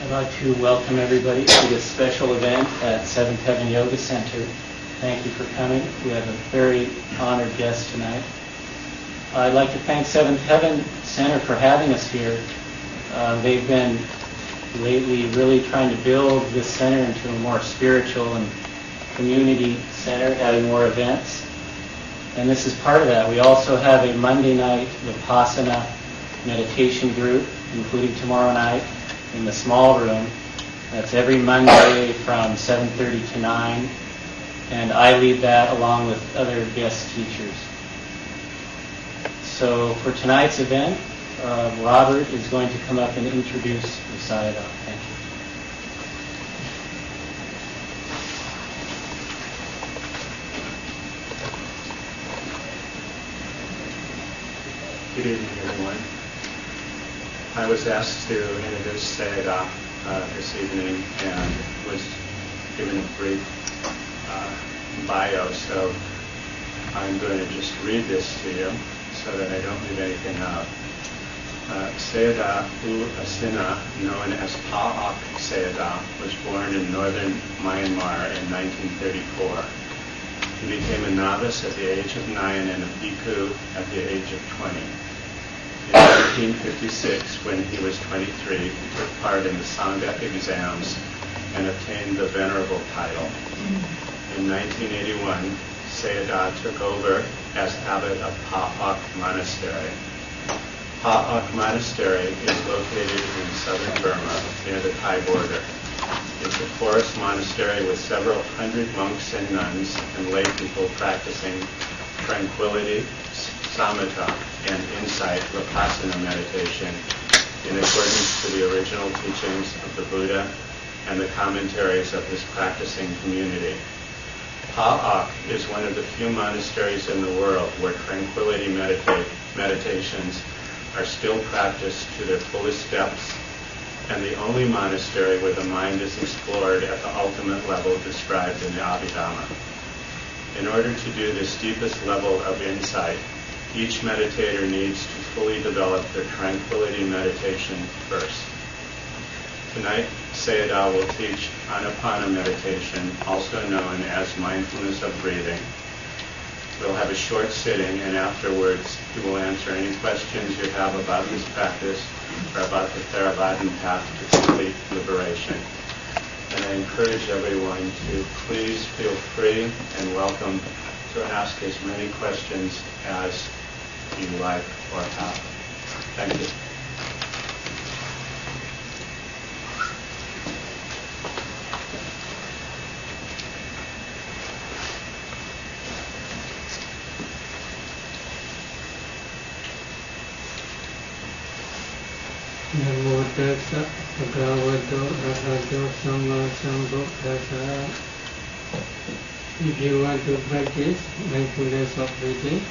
I'd like to welcome everybody to this special event at Seventh Heaven Yoga Center. Thank you for coming. We have a very honored guest tonight. I'd like to thank Seventh Heaven Center for having us here. They've been lately really trying to build this center into a more spiritual and community center, having more events. And this is part of that. We also have a Monday night Vipassana meditation group, including tomorrow night, in the small room. That's every Monday from 7:30 to 9. And I lead that along with other guest teachers. So for tonight's event, Robert is going to come up and introduce the Sayadaw. Thank you. Good evening, everyone. I was asked to introduce Sayadaw this evening and was given a brief bio, so I'm going to just read this to you so that I don't leave anything out. Sayadaw U Asina, known as Pa-Auk Sayadaw, was born in northern Myanmar in 1934. He became a novice at the age of 9 and a bhikkhu at the age of 20. In 1956, when he was 23, he took part in the Sangha exams and obtained the Venerable title. In 1981, Sayadaw took over as abbot of Pa-Auk Monastery. Pa-Auk Monastery is located in southern Burma, near the Thai border. It's a forest monastery with several hundred monks and nuns and lay people practicing tranquility, samatha, and insight vipassana meditation in accordance to the original teachings of the Buddha and the commentaries of his practicing community. Pa-Auk is one of the few monasteries in the world where tranquility meditations are still practiced to their fullest depths, and the only monastery where the mind is explored at the ultimate level described in the Abhidhamma. In order to do this deepest level of insight, each meditator needs to fully develop their tranquility meditation first. Tonight, Sayadaw will teach Anapana meditation, also known as mindfulness of breathing. We'll have a short sitting, and afterwards he will answer any questions you have about this practice or about the Theravadan path to complete liberation. And I encourage everyone to please feel free and welcome to ask as many questions as you like or have. Thank you. Namo tassa bhagavato arahato samma sambuddhassa. If you want to practice mindfulness of breathing,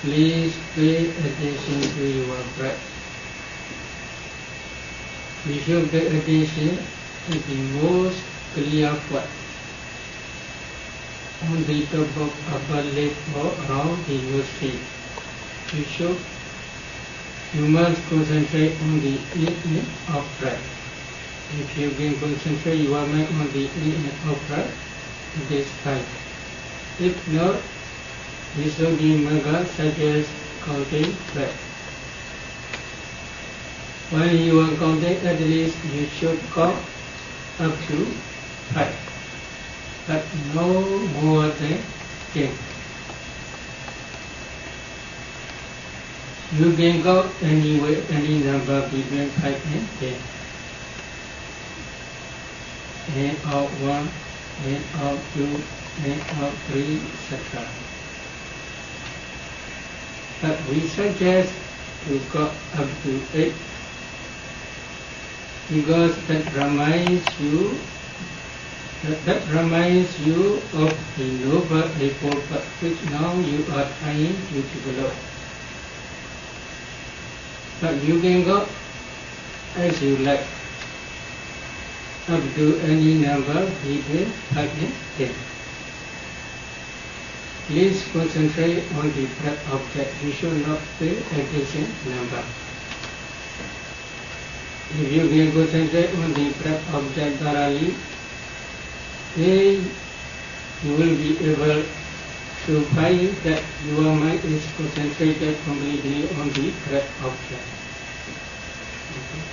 please pay attention to your breath. You should pay attention to the most clear part on the top of upper lip or around the nose field. You must concentrate on the in of breath. If you can concentrate your mind on the in of breath, it is fine. If not, Visuddhimagga suggests counting breath. While you are counting, at least you should count up to 5, but no more than 10. You can count any number between 5 and 10. And out 1, and out 2, and out 3, etc. But we suggest to go up to 8 because that reminds you of the noble effort which now you are trying to develop. But you can go as you like, up to any number between 5 and 10. Please concentrate on the breath object. You should not pay attention number. If you can concentrate on the breath object thoroughly, then you will be able to find that your mind is concentrated completely on the breath object. Okay.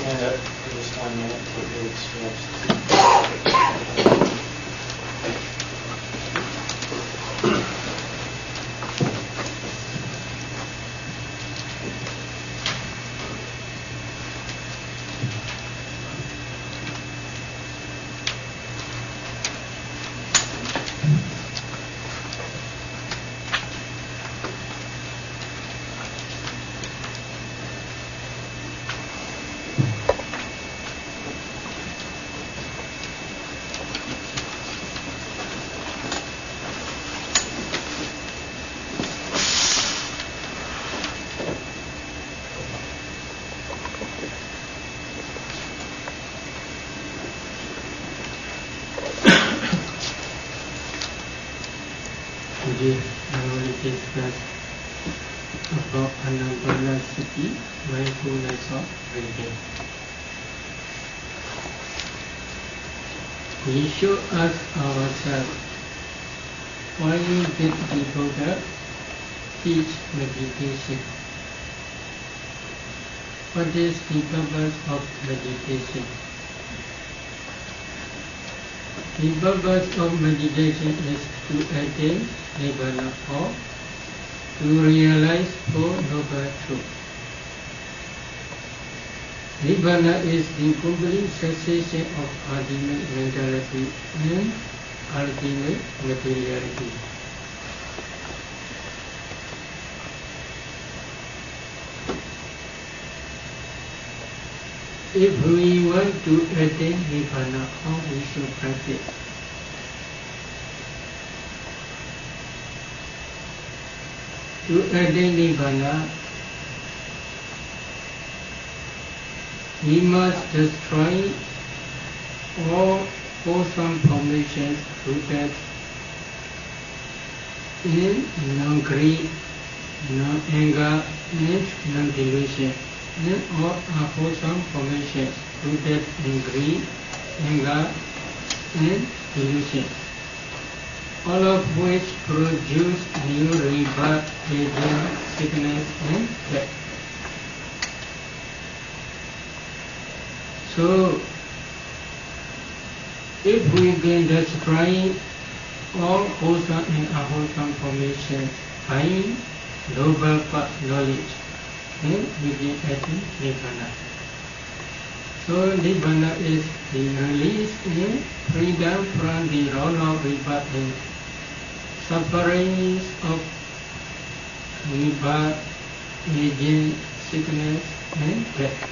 stand up for just 1 minute to the experience. Today I will discuss about Anapanasati, mindfulness of breathing. We should ask ourselves, why did the Buddha teach meditation? What is the purpose of meditation? The purpose of meditation is to attain Nibbana or to realize Four Noble Truths. Nibbana is the complete cessation of ultimate mentality and ultimate materiality. If we want to attain Nibbana, how we should practice? To attain Nibbana, we must destroy all wholesome formations rooted in non-greed, non-anger, and non-delusion, and all unwholesome formations rooted in greed, anger, and delusion, all of which produce new rebirth, aging, sickness, and death. So, if we can destroy all wholesome and unwholesome formations by noble path knowledge, then we can attain Nibbana. So Nibbana is the release and freedom from the round of rebirth and sufferings of rebirth, aging, sickness, and death.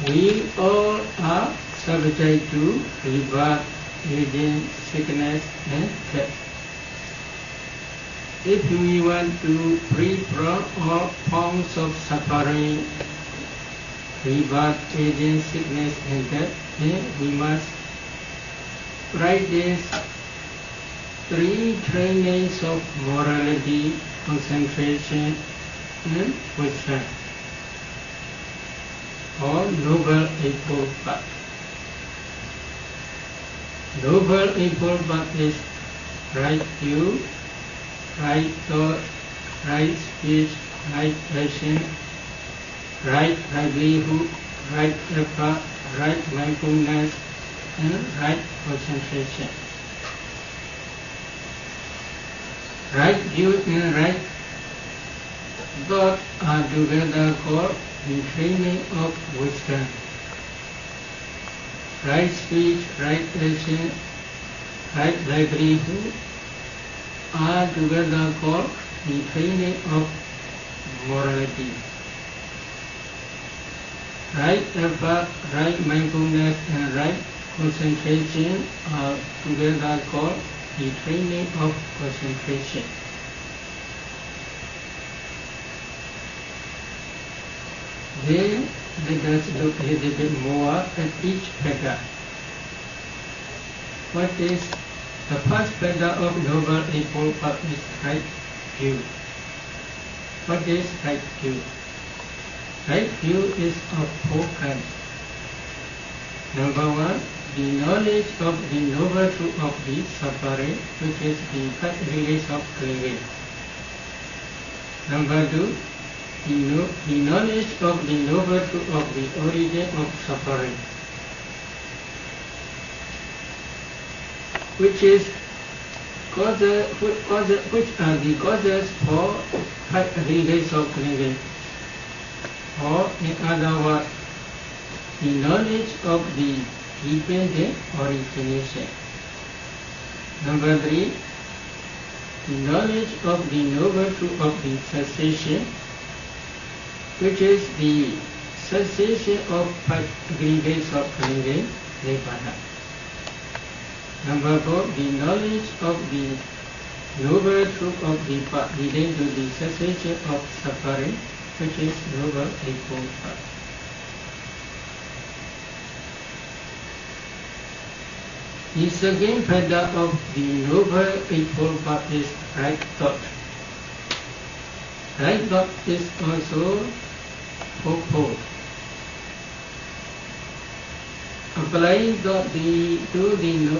We all are subject to rebirth, aging, sickness, and death. If we want to free from all forms of suffering, rebirth, aging, sickness, and death, then we must practice 3 trainings of morality, concentration, and wisdom, or Noble Eightfold Path. Noble Eightfold Path is right view, right thought, right speech, right action, right livelihood, right effort, right mindfulness, and right concentration. Right view and right thought are together called the training of wisdom. Right speech, right action, right livelihood are together called the training of morality. Right effort, right mindfulness, and right concentration are together called the training of concentration. Then let us look a little bit more at each pedal. What is the first pedal of Noble Eightfold Path is right view. What is right view? Right view is of 4 kinds. Number 1, the knowledge of the noble truth of the suffering, which is the first release of clinging. Number 2, the knowledge of the noble truth of the origin of suffering, which are the causes for 5 aggregates of clinging, or in other words, the knowledge of the dependent origination. Number 3, the knowledge of the noble truth of the cessation, which is the cessation of 5 aggregates of clinging, Nibbana. Number 4, the knowledge of the noble truth of the path leading to the cessation of suffering, which is Noble Eightfold Path. The second feather of the Noble Eightfold Path is right thought. Right thought is also fourfold. Applying thought to the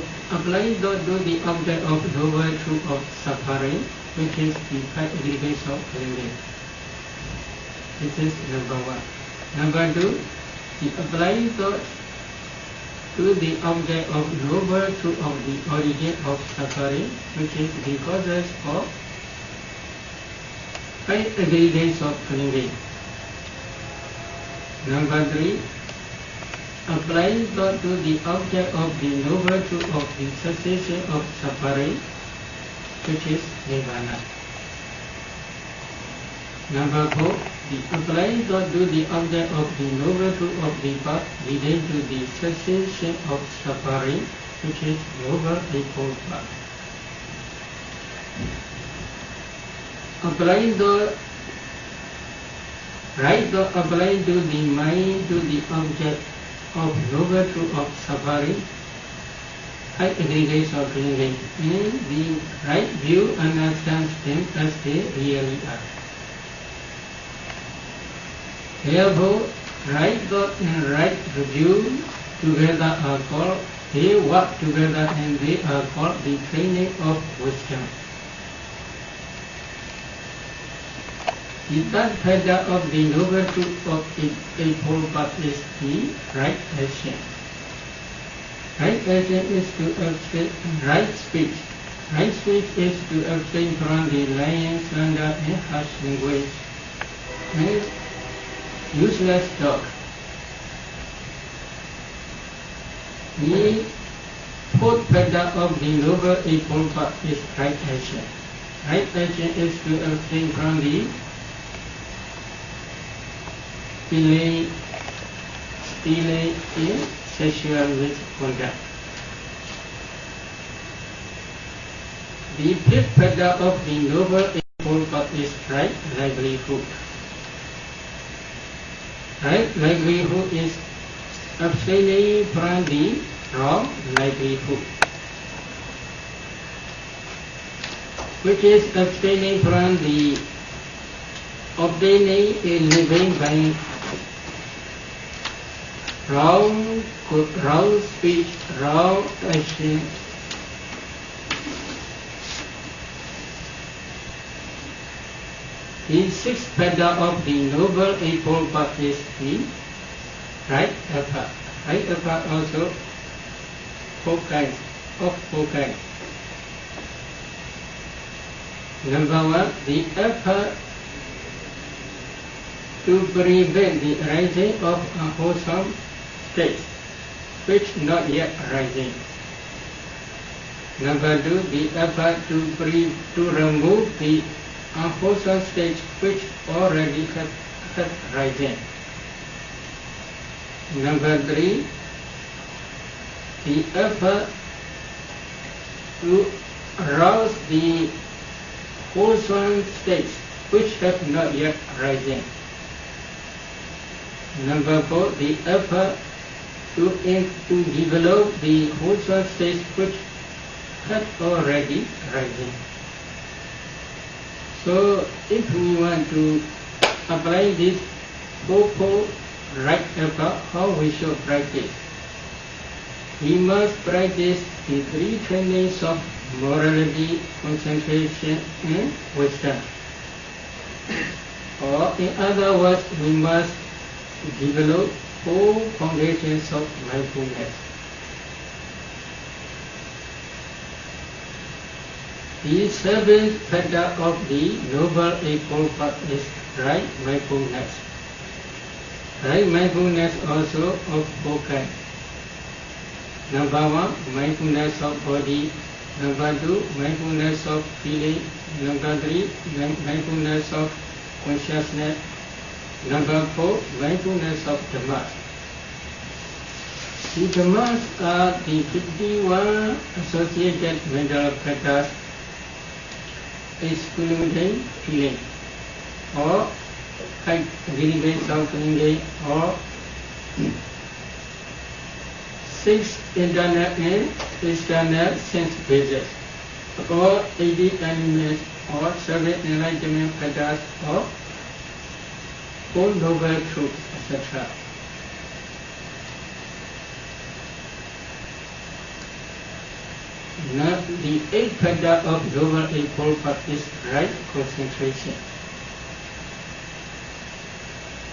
object of noble truth of suffering, which is the 5 aggregates of clinging. This is number 1. Number 2, the applying thought to the object of noble truth of the origin of suffering, which is the causes of 5 aggregates of clinging. Number 3, applying thought to the object of the noble truth of the cessation of suffering, which is Nibbana. Number 4, the applying thought to the object of the noble truth of the path leading to the cessation of suffering, which is Noble Eightfold Path. Applying the right thought applying to the mind to the object of noble truth of suffering, 5 aggregates of clinging, in the right view understands them as they really are. Therefore, right thought and right view together are called, they work together and they are called the training of wisdom. The third feather of the noble truth of Eightfold Path is the right action. Right action is to abstain, right speech. Right speech is to abstain from the lying, slander, and harsh language, and useless talk. The fourth feather of the Noble Eightfold Path is right action. Right action is to abstain from the stealing in sexual misconduct. The fifth feather of the Noble Eightfold Path is right livelihood. Right livelihood is abstaining from the wrong livelihood, which is abstaining from the obtaining a living by wrong speech, wrong action. The sixth feather of the Noble Eightfold Path is the right effort. Right effort also four kinds. Number 1, the effort to prevent the arising of unwholesome states which not yet arising. Number 2, the effort to remove the unwholesome states which already have arisen. Number 3, the effort to arouse the wholesome states which have not yet arisen. Number 4, the effort to develop the wholesome states which have already arisen. So, if we want to apply this four right effort, how we should practice? We must practice the 3 trainings of morality, concentration, and wisdom. Or in other words, we must develop 4 foundations of mindfulness. The 7th factor of the Noble Eightfold Path is right mindfulness. Right mindfulness also of 4 kinds. Number 1, mindfulness of body. Number 2, mindfulness of feeling. Number 3, mindfulness of consciousness. Number 4, mindfulness of Dhammas. The Dhammas are the 51 associated mental factors excluding feeling, or very of feeling, or 6 internal and external sense bases, or 80 elements, or 7 enlightenment factors, or 4 noble truths, etc. Now, the 8th factor of Noble Eightfold Path is right concentration.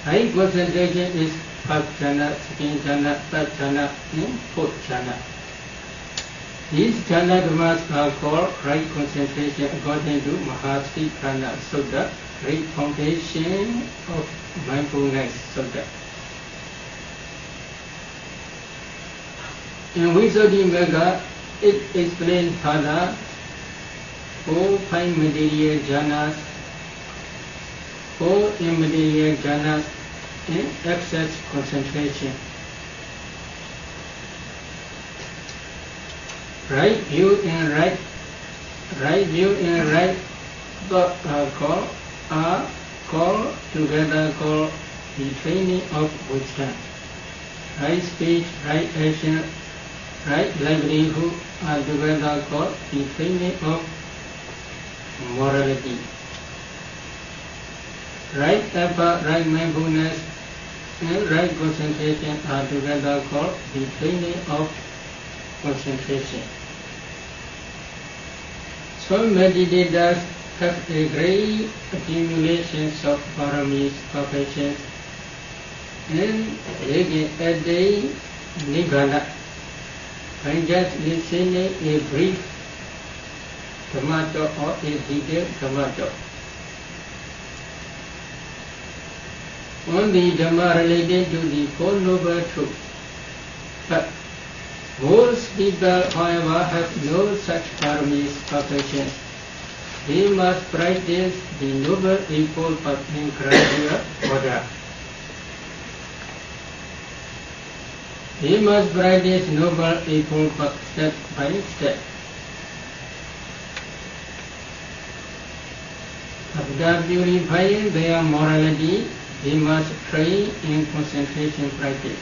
Right concentration is first jhana, second jhana, third jhana, and fourth jhana. These jhana dhammas are called right concentration according to Mahasi Prana Sutta, right foundation of mindfulness Sutta. In Visuddhimagga, it explains further 4 fine material jhanas, 4 immaterial jhanas, and excess concentration. Right view and right view and right thought are called together called the training of wisdom. Right speech, right action, right livelihood are together called the training of morality. Right effort, right mindfulness, and right concentration are together called the training of concentration. Some meditators have a great accumulation of paramis, perfections, and they can attain nibbana by just listening a brief Dhamma talk or a detailed Dhamma talk. On the Dhamma related to the 4 noble truths, but most people, however, have no such paramis, perfections. They must practice the Noble Eightfold Path in gradual order. They must practice Noble Eightfold Path step by step. After purifying their morality, they must train in concentration practice.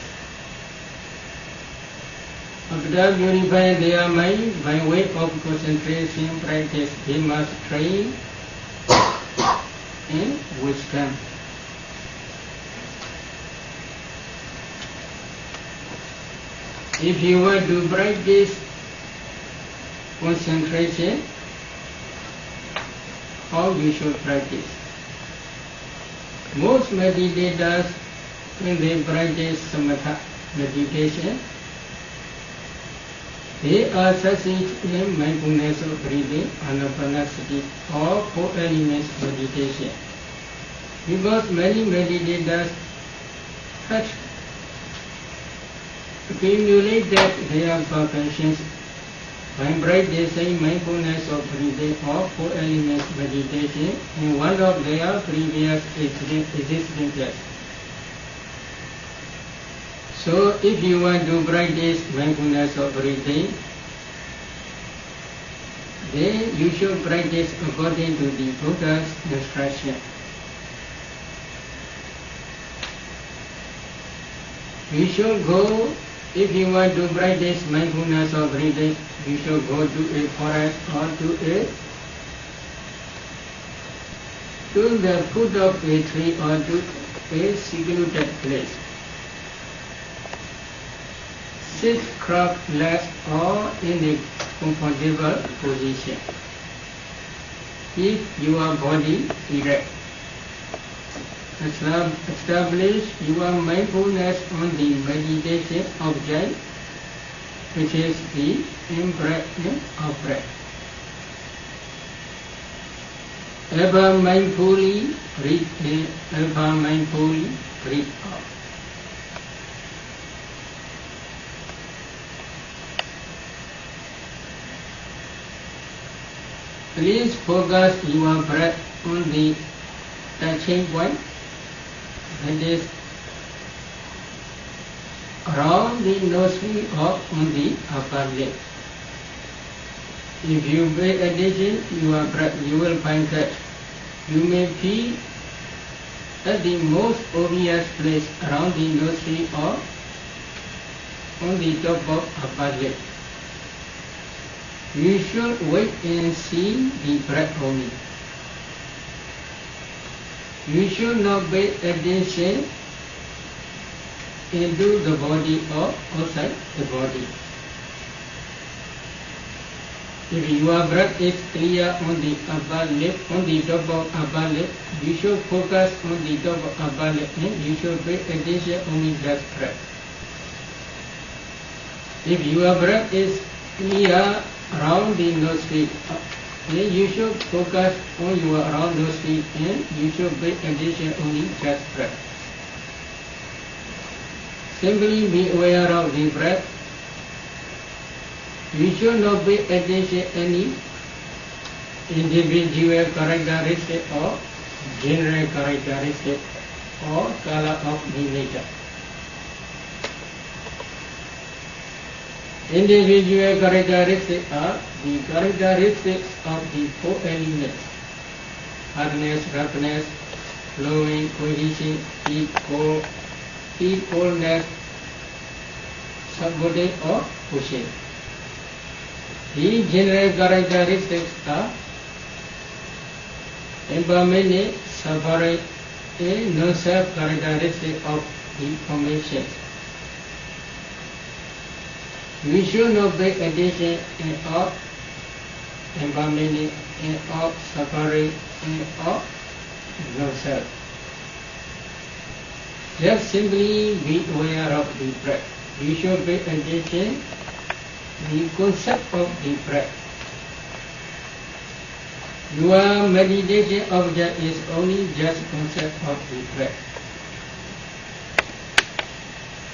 After purifying their mind by way of concentration practice, they must train in wisdom. If you were to practice concentration, how you should practice? Most meditators, when they practice samatha meditation, they are succeed in mindfulness of breathing, anapanasati, or 4 elements meditation. Because many meditators have accumulated their perfections by practicing mindfulness of breathing or 4 elements meditation in one of their previous existences. So if you want to practice mindfulness of breathing, then you should practice according to the Buddha's instruction. You should go, if you want to practice mindfulness of breathing, you should go to a forest or to the foot of a tree or to a secluded place. Sit cross-legged or in a comfortable position. Keep your body erect. establish your mindfulness on the meditation object, which is the in-breath and out-breath. Ever mindfully breathe in, ever mindfully breathe out. Please focus your breath on the touching point, that is around the nostril or on the upper lip. If you pay attention to your breath, you will find that you may feel at the most obvious place around the nostril or on the top of upper lip. You should wait and see the breath only. You should not pay attention into the body or outside the body. If your breath is clear on the upper lip, on the top of upper lip, you should focus on the top of upper lip and you should pay attention only that breath. If your breath is clear around the nostril, then you should focus on your around nostril and you should pay attention only that breath. Simply be aware of the breath. You should not pay attention any individual characteristic or general characteristic or color of the nature. Individual characteristics are the characteristics of the four elements: hardness, roughness, flowing, cohesion, heat, coldness, subbody or pushing. The general characteristics are impermanent, suffering, and non-self characteristic of the formation. We should not pay attention of impermanent, of suffering, and of non-self. Just simply be aware of the breath. We should pay attention the concept of the breath. Your meditation object is only just concept of the breath.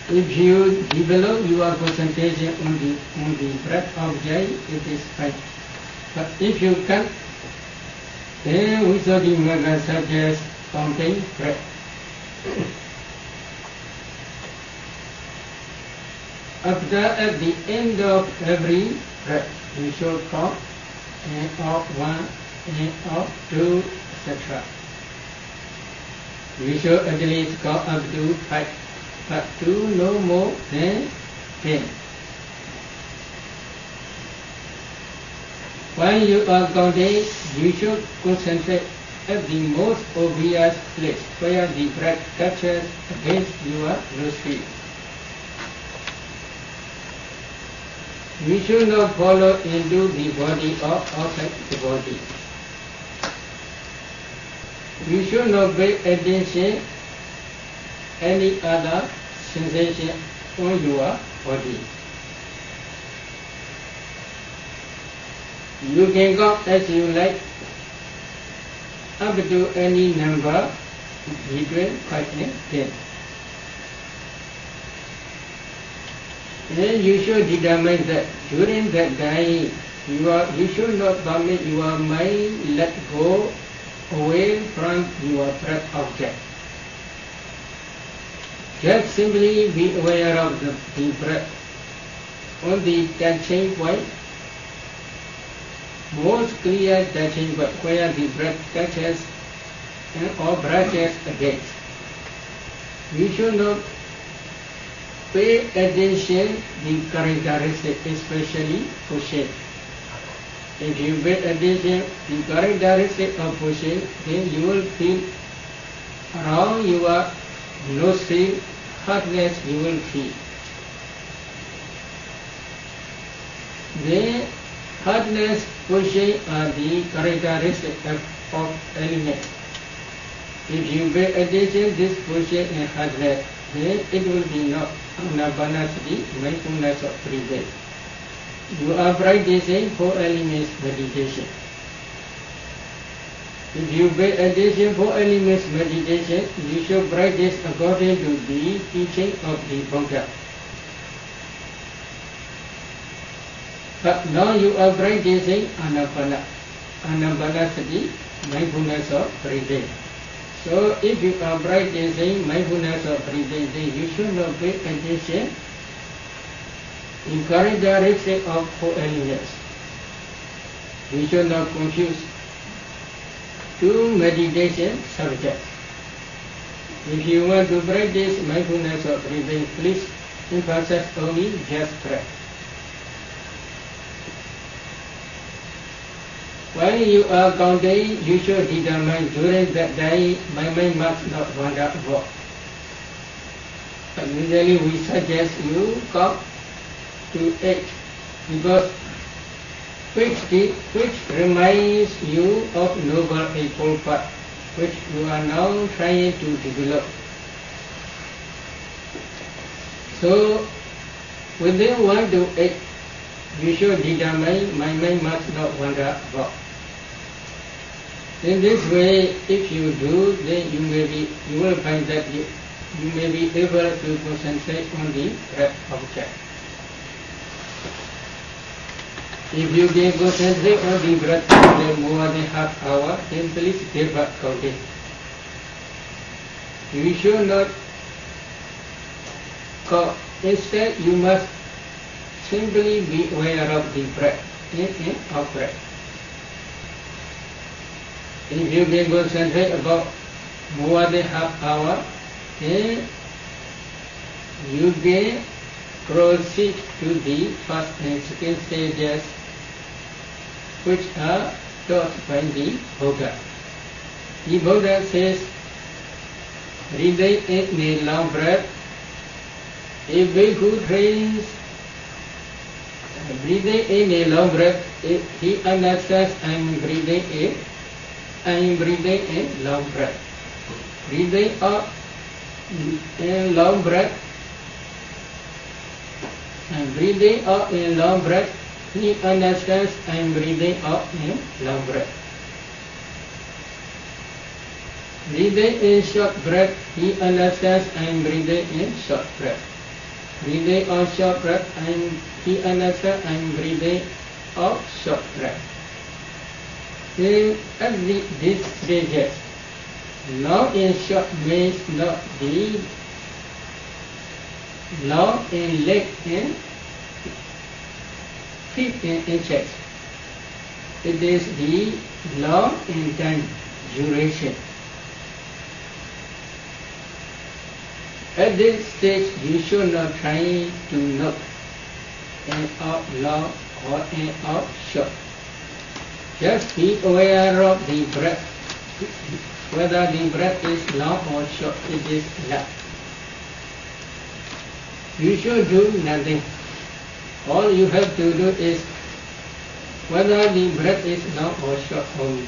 If you develop your concentration on the breath object, it is fine. But if you can't, then Visuddhi Magga suggests counting breath. After, at the end of every breath, you should count and of 1, and of 2, etc. You should at least count up to 5, but 2 no more than 10. While you are counting, you should concentrate at the most obvious place where the breath touches against your nostril. We should not follow into the body or outside the body. We should not pay attention any other sensation on your body. You can count as you like up to any number between 5 and 10. Then you should determine that during that time you should not permit your mind let go away from your breath object. Just simply be aware of the breath on the touching point, most clear touching point where the breath touches or brushes against. You should not pay attention the characteristic, especially pushing. If you pay attention the characteristic of pushing, then you will feel around your nostril hardness you will feel. The hardness, pushing are the characteristic of element. If you pay attention this position in heart rate, then it will be not anapanasati, mindfulness of breathing. You are practicing 4 elements meditation. If you pay attention 4 elements meditation, you should practice according to the teaching of the Buddha. But now you are practicing anapanasati, mindfulness of breathing. So if you are practicing mindfulness of breathing, then you should not pay attention in correct direction of 4 elements. You should not confuse 2 meditation subjects. If you want to practice mindfulness of breathing, please emphasize only just breath. While you are counting, you should determine during that day my mind must not wander abroad. But usually we suggest you count to 8 because which reminds you of Noble Eightfold Path, which you are now trying to develop. So within 1 to 8, you should determine my mind must not wander about. In this way, if you do, then you will find that you may be able to concentrate on the breath object. If you can concentrate on the breath for more than half hour, then please give up counting. You should not count. Instead, you must simply be aware of the breath, in and out breath. If you can concentrate about more than half hour, then you can proceed to the first and second stages, which are taught by the Buddha. The Buddha says, breathing in a long breath. A bhikkhu trains breathing in a long breath. He understands I am breathing in long breath. Breathing out in long breath. And breathing out in long breath. He understands I am breathing out in long breath. Breathing in short breath. He understands I am breathing in short breath. Breathing out short breath. He understands I am breathing out short breath. At these stages, long and short means not the long and length and feet and chest. It is the long and time duration. At this stage, you should not try to knock and out long or and out short. Just be aware of the breath. Whether the breath is long or short, it is enough. You should do nothing. All you have to do is whether the breath is long or short only.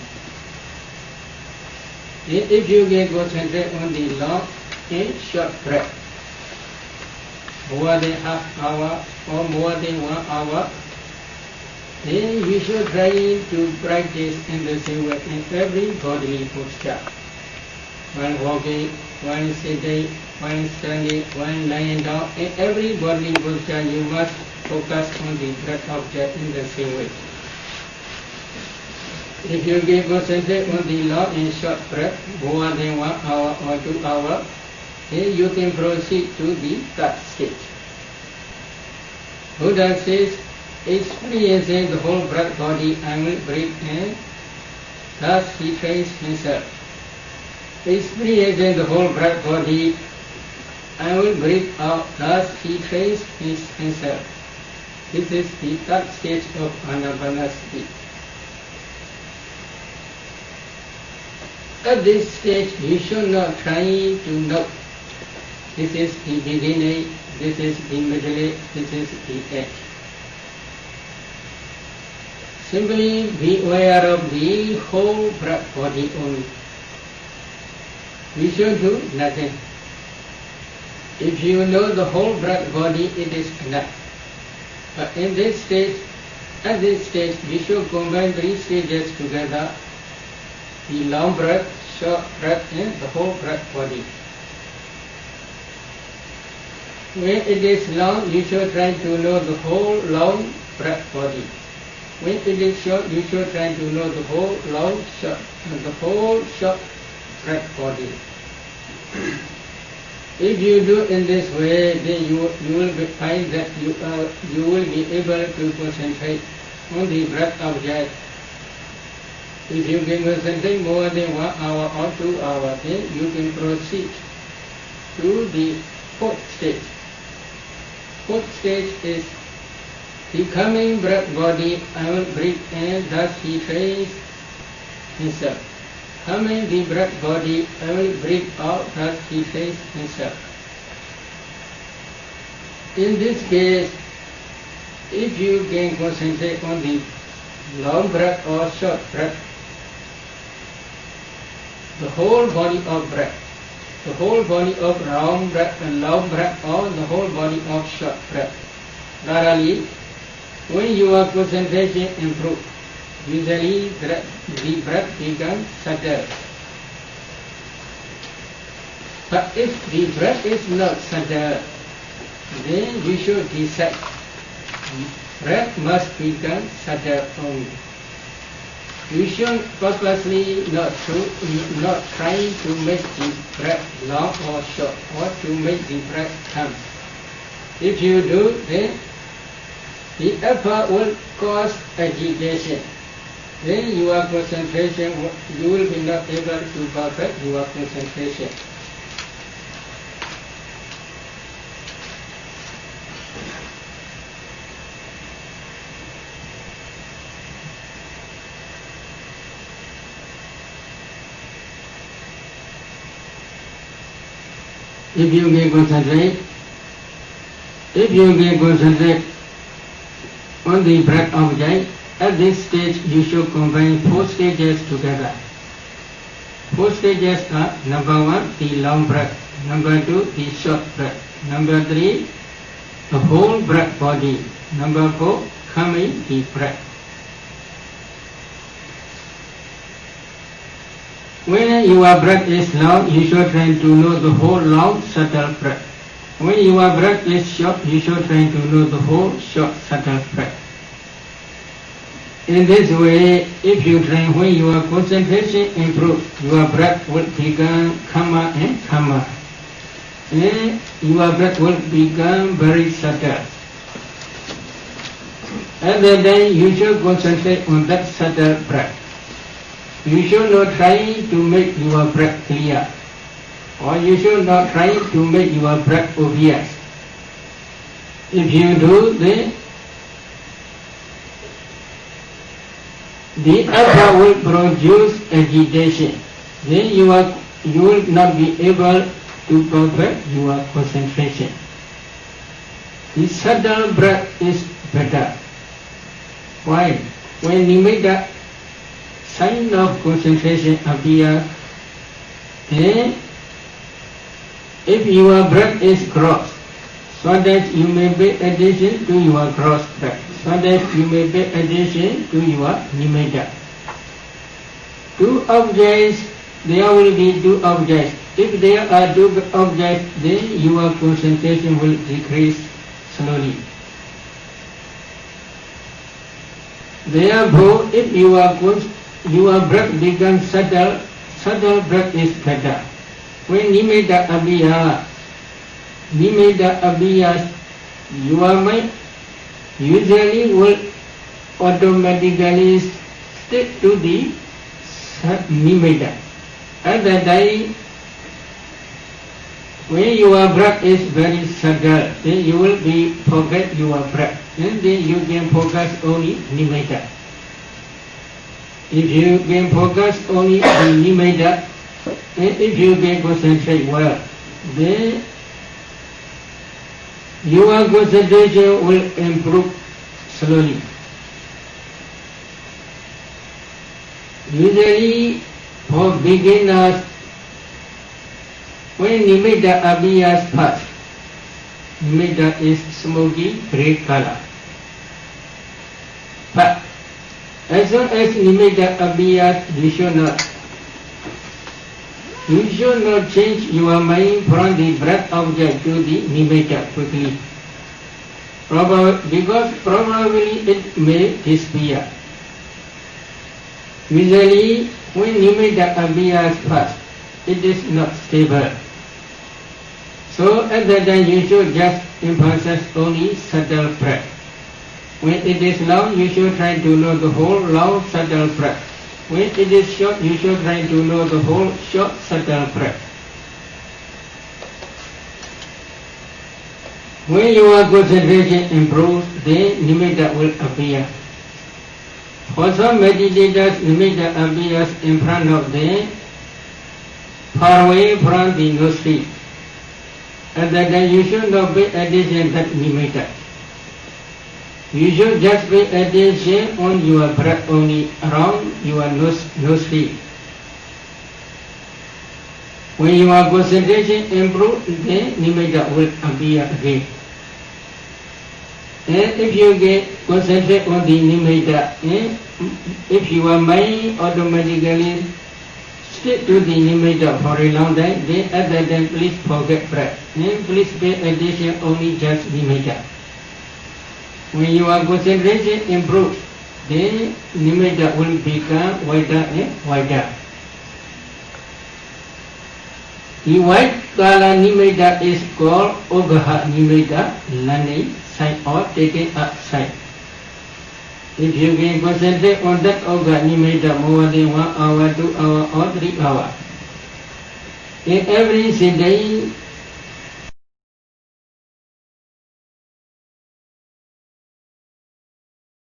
If you can concentrate on the long and short breath, more than half hour or more than 1 hour, then you should try to practice in the same way in every bodily posture. While walking, while sitting, while standing, while lying down, in every bodily posture you must focus on the breath object in the same way. If you can concentrate on the long and short breath more than 1 hour or 2 hours, then you can proceed to the third stage. Buddha says, experiencing the whole breath body, I will breathe in. Thus he trains himself. Experiencing the whole breath body, I will breathe out. Thus he trains himself. This is the third stage of anapanasati. At this stage, you should not try to know. This is the beginning, this is the middle, this is the end. Simply be aware of the whole breath body only. we should do nothing. If you know the whole breath body, it is enough. But in this stage, at this stage, we should combine 3 stages together: the long breath, short breath, and the whole breath body. When it is long, you should try to know the whole long breath body. When it is short, you should try to know the whole long short and the whole short breath body. If you do in this way, then you will find that you will be able to concentrate on the breath object. If you can concentrate more than 1 hour or 2 hours, then you can proceed to the 4th stage. 4th stage is the coming breath body. I will breathe in, thus he trains himself. Coming the breath body, I will breathe out, thus he trains himself. In this case, if you can concentrate on the long breath or short breath, the whole body of breath, the whole body of long breath and long breath, or the whole body of short breath. Normally, when your concentration improves, usually the breath becomes subtle. But if the breath is not subtle, then you should decide. Breath must become subtle only. You should purposely not try to make the breath long or short, or to make the breath come. If you do, then the effort will cause agitation. Then your concentration, you will be not able to perfect your concentration. If you can concentrate on the breath object, at this stage you should combine 4 stages together. 4 stages are: number 1, the long breath; number 2, the short breath; number 3, the whole breath body; number 4, coming the breath. When your breath is long, you should try to know the whole long, subtle breath. When your breath is short, you should try to know the whole short, subtle breath. In this way, if you train, when your concentration improves, your breath will become calmer and calmer. And your breath will become very subtle. At that time, you should concentrate on that subtle breath. You should not try to make your breath clear, or you should not try to make your breath obvious. If you do, then the effort will produce agitation. Then you will not be able to perfect your concentration. The subtle breath is better. Why? When nimitta, sign of concentration appear, then if your breath is crossed, so that you may pay attention to your cross breath, so that you may pay attention to your nimitta. 2 objects, there will be 2 objects. If there are 2 objects, then your concentration will decrease slowly. Therefore, if your breath becomes subtle, subtle breath is better. When nimitta appears, your mind usually will automatically stick to the nimitta. At that time, when your breath is very subtle, then you will forget your breath, and then you can focus only nimitta. If you can focus only on nimitta, and if you can concentrate well, then your concentration will improve slowly. Usually, for beginners, When nimitta appears first, nimitta is smoky gray color. But as soon as nimitta appears, you should not change your mind from the breath object to the nimitta quickly. Because probably it may disappear. Usually, when nimitta appears first, it is not stable. So at that time you should just emphasize only subtle breath. When it is long, you should try to know the whole long subtle breath. When it is short, you should try to know the whole short subtle breath. When your concentration improves, then nimitta will appear. For some meditators, nimitta appears in front of them, far away from the nostril. At that time, you should not pay attention to that nimitta. You should just pay attention on your breath only around your nostril. When your concentration improves, then nimitta will appear again. And if you get concentrate on the nimitta, if your mind automatically stick to the nimitta for a long time, then at that time please forget breath. And please pay attention only just nimitta. When your concentration improves, then nimitta will become wider and wider. The white color nimitta is called Ogaha nimitta, landing side or taking up side. If you can concentrate on that Ogaha nimitta more than 1 hour, 2 hours or 3 hours, in every sitting